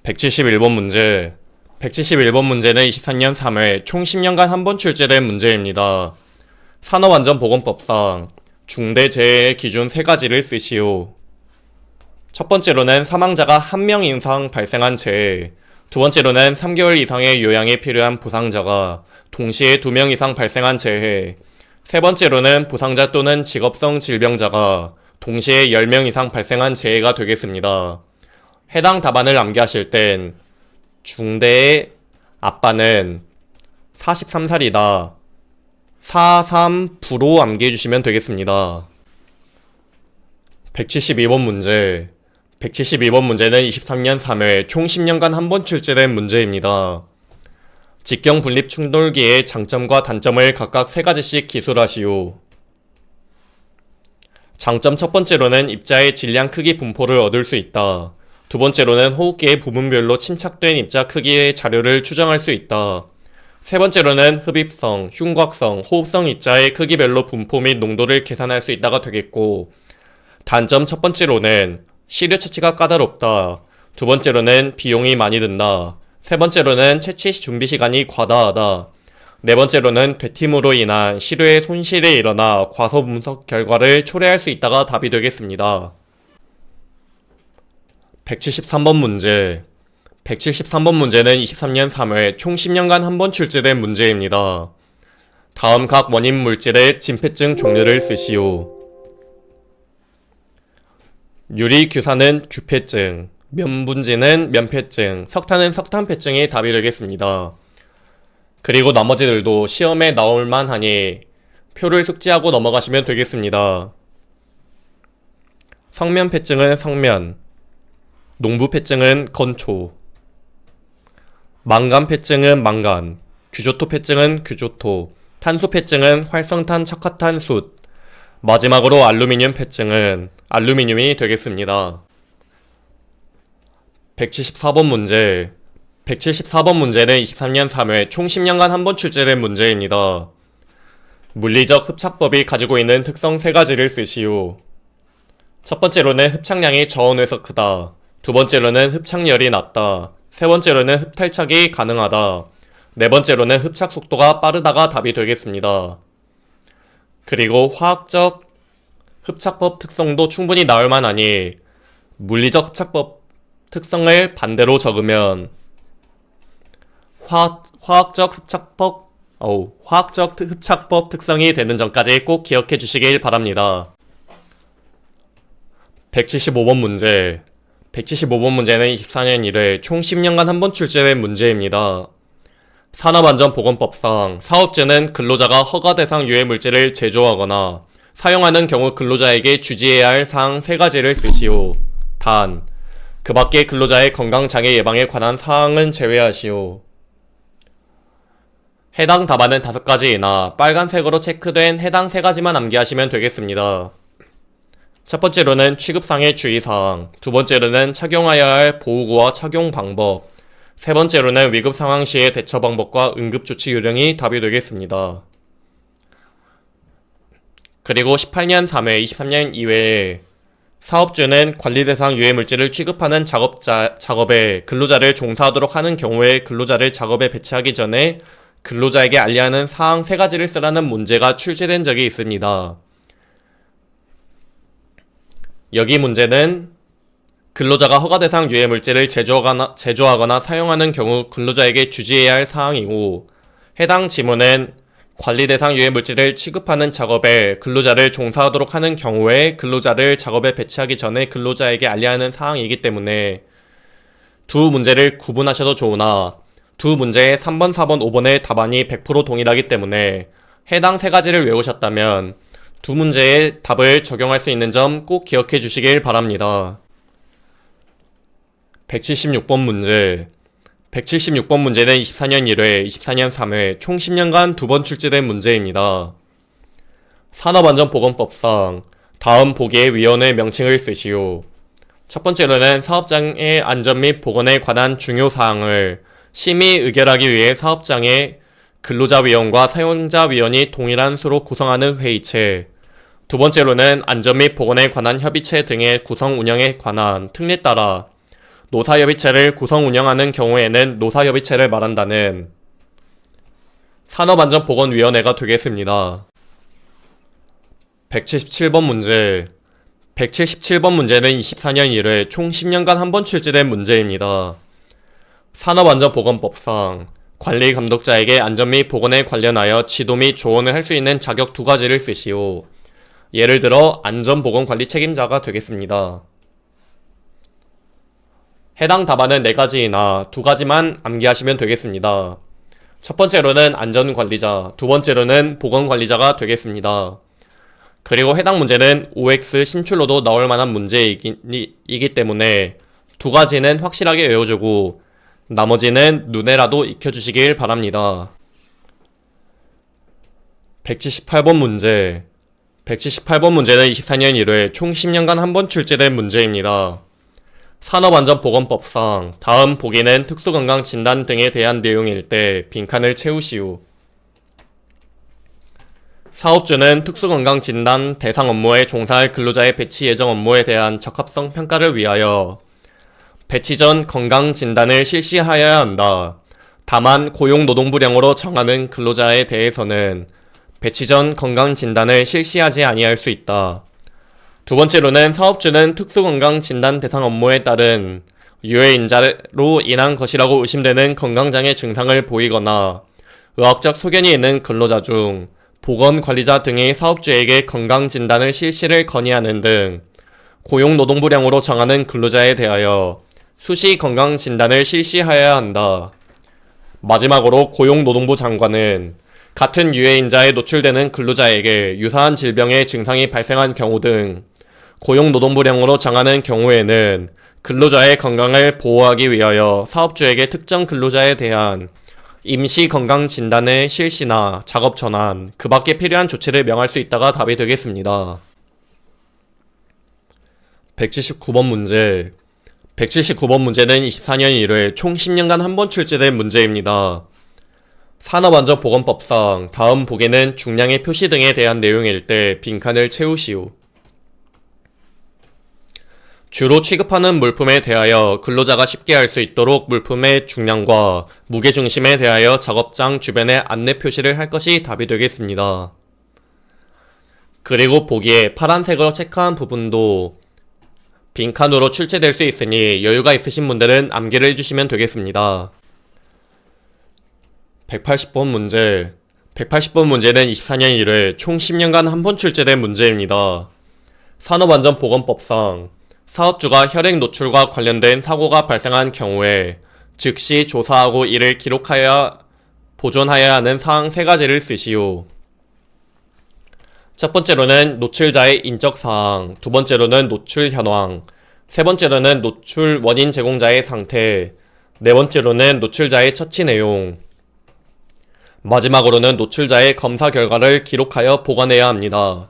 171번 문제. 171번 문제는 23년 3회 총 10년간 한 번 출제된 문제입니다. 산업안전보건법상 중대재해의 기준 3가지를 쓰시오. 첫 번째로는 사망자가 1명 이상 발생한 재해, 두 번째로는 3개월 이상의 요양이 필요한 부상자가 동시에 2명 이상 발생한 재해, 세 번째로는 부상자 또는 직업성 질병자가 동시에 10명 이상 발생한 재해가 되겠습니다. 해당 답안을 암기하실 땐 중대의 아빠는 43살이다. 43부로 암기해 주시면 되겠습니다. 172번 문제. 172번 문제는 23년 3회 총 10년간 한 번 출제된 문제입니다. 직경 분립 충돌기의 장점과 단점을 각각 3가지씩 기술하시오. 장점 첫 번째로는 입자의 질량 크기 분포를 얻을 수 있다. 두 번째로는 호흡기의 부분별로 침착된 입자 크기의 자료를 추정할 수 있다. 세 번째로는 흡입성, 흉곽성, 호흡성 입자의 크기별로 분포 및 농도를 계산할 수 있다가 되겠고, 단점 첫 번째로는 시료 채취가 까다롭다. 두 번째로는 비용이 많이 든다. 세 번째로는 채취 준비 시간이 과다하다. 네 번째로는 되팀으로 인한 시료의 손실이 일어나 과소 분석 결과를 초래할 수 있다가 답이 되겠습니다. 173번 문제. 173번 문제는 23년 3회 총 10년간 한 번 출제된 문제입니다. 다음 각 원인 물질의 진폐증 종류를 쓰시오. 유리규산은 규폐증, 면분지는 면폐증, 석탄은 석탄폐증이 답이 되겠습니다. 그리고 나머지들도 시험에 나올 만하니 표를 숙지하고 넘어가시면 되겠습니다. 성면폐증은 성면, 농부폐증은 건초, 망간폐증은 망간, 규조토폐증은 규조토, 탄소폐증은 활성탄 척화탄 숯, 마지막으로 알루미늄 폐증은 알루미늄이 되겠습니다. 174번 문제. 174번 문제는 23년 3회 총 10년간 한 번 출제된 문제입니다. 물리적 흡착법이 가지고 있는 특성 3가지를 쓰시오. 첫 번째로는 흡착량이 저온에서 크다. 두 번째로는 흡착열이 낮다. 세 번째로는 흡탈착이 가능하다. 네 번째로는 흡착 속도가 빠르다가 답이 되겠습니다. 그리고 화학적 흡착법 특성도 충분히 나올 만하니 물리적 흡착법 특성을 반대로 적으면 화학적 흡착법 특성이 되는 점까지 꼭 기억해 주시길 바랍니다. 175번 문제. 175번 문제는 24년 1회 총 10년간 한 번 출제된 문제입니다. 산업안전보건법상 사업주는 근로자가 허가 대상 유해 물질을 제조하거나 사용하는 경우 근로자에게 주지해야 할 사항 3가지를 쓰시오. 단, 그 밖의 근로자의 건강장애 예방에 관한 사항은 제외하시오. 해당 답안은 5가지이나 빨간색으로 체크된 해당 3가지만 암기하시면 되겠습니다. 첫 번째로는 취급상의 주의사항, 두 번째로는 착용해야 할 보호구와 착용 방법, 세 번째로는 위급 상황 시의 대처 방법과 응급조치 요령이 답이 되겠습니다. 그리고 18년 3회, 23년 2회에 사업주는 관리 대상 유해 물질을 취급하는 작업에 근로자를 종사하도록 하는 경우에 근로자를 작업에 배치하기 전에 근로자에게 알려야 하는 사항 3가지를 쓰라는 문제가 출제된 적이 있습니다. 여기 문제는 근로자가 허가 대상 유해 물질을 제조하거나 사용하는 경우 근로자에게 주지해야 할 사항이고, 해당 지문은 관리 대상 유해 물질을 취급하는 작업에 근로자를 종사하도록 하는 경우에 근로자를 작업에 배치하기 전에 근로자에게 알려야 하는 사항이기 때문에 두 문제를 구분하셔도 좋으나 두 문제의 3번, 4번, 5번의 답안이 100% 동일하기 때문에 해당 3가지를 외우셨다면 두 문제의 답을 적용할 수 있는 점 꼭 기억해 주시길 바랍니다. 176번 문제. 176번 문제는 24년 1회, 24년 3회 총 10년간 2번 출제된 문제입니다. 산업안전보건법상 다음 보기의 위원회 명칭을 쓰시오. 첫 번째로는 사업장의 안전 및 보건에 관한 중요 사항을 심의 의결하기 위해 사업장의 근로자위원과 사용자위원이 동일한 수로 구성하는 회의체, 두 번째로는 안전 및 보건에 관한 협의체 등의 구성 운영에 관한 특례 따라 노사협의체를 구성 운영하는 경우에는 노사협의체를 말한다는 산업안전보건위원회가 되겠습니다. 177번 문제. 177번 문제는 24년 1회 총 10년간 한 번 출제된 문제입니다. 산업안전보건법상 관리감독자에게 안전 및 보건에 관련하여 지도 및 조언을 할 수 있는 자격 두 가지를 쓰시오. 예를 들어 안전보건관리 책임자가 되겠습니다. 해당 답안은 4가지이나 2가지만 암기하시면 되겠습니다. 첫 번째로는 안전관리자, 두 번째로는 보건관리자가 되겠습니다. 그리고 해당 문제는 OX 신출로도 나올 만한 문제이기 때문에 2가지는 확실하게 외워주고 나머지는 눈에라도 익혀주시길 바랍니다. 178번 문제. 178번 문제는 24년 1회 총 10년간 한 번 출제된 문제입니다. 산업안전보건법상 다음 보기는 특수건강진단 등에 대한 내용일 때 빈칸을 채우시오. 사업주는 특수건강진단 대상 업무에 종사할 근로자의 배치 예정 업무에 대한 적합성 평가를 위하여 배치 전 건강진단을 실시하여야 한다. 다만 고용노동부령으로 정하는 근로자에 대해서는 배치 전 건강진단을 실시하지 아니할 수 있다. 두 번째로는 사업주는 특수건강진단 대상 업무에 따른 유해인자로 인한 것이라고 의심되는 건강장애 증상을 보이거나 의학적 소견이 있는 근로자 중 보건관리자 등이 사업주에게 건강진단을 실시를 건의하는 등 고용노동부령으로 정하는 근로자에 대하여 수시 건강진단을 실시하여야 한다. 마지막으로 고용노동부 장관은 같은 유해인자에 노출되는 근로자에게 유사한 질병의 증상이 발생한 경우 등 고용노동부령으로 정하는 경우에는 근로자의 건강을 보호하기 위하여 사업주에게 특정 근로자에 대한 임시 건강진단의 실시나 작업 전환, 그 밖에 필요한 조치를 명할 수 있다가 답이 되겠습니다. 179번 문제. 179번 문제는 24년 1회 총 10년간 한 번 출제된 문제입니다. 산업안전보건법상 다음 보기는 중량의 표시 등에 대한 내용일 때 빈칸을 채우시오. 주로 취급하는 물품에 대하여 근로자가 쉽게 알 수 있도록 물품의 중량과 무게중심에 대하여 작업장 주변에 안내 표시를 할 것이 답이 되겠습니다. 그리고 보기에 파란색으로 체크한 부분도 빈칸으로 출제될 수 있으니 여유가 있으신 분들은 암기를 해주시면 되겠습니다. 180번 문제. 180번 문제는 24년 1회 총 10년간 한 번 출제된 문제입니다. 산업안전보건법상 사업주가 혈액 노출과 관련된 사고가 발생한 경우에 즉시 조사하고 이를 기록하여 보존하여야 하는 사항 3가지를 쓰시오. 첫 번째로는 노출자의 인적사항, 두 번째로는 노출 현황, 세 번째로는 노출 원인 제공자의 상태, 네 번째로는 노출자의 처치 내용, 마지막으로는 노출자의 검사 결과를 기록하여 보관해야 합니다.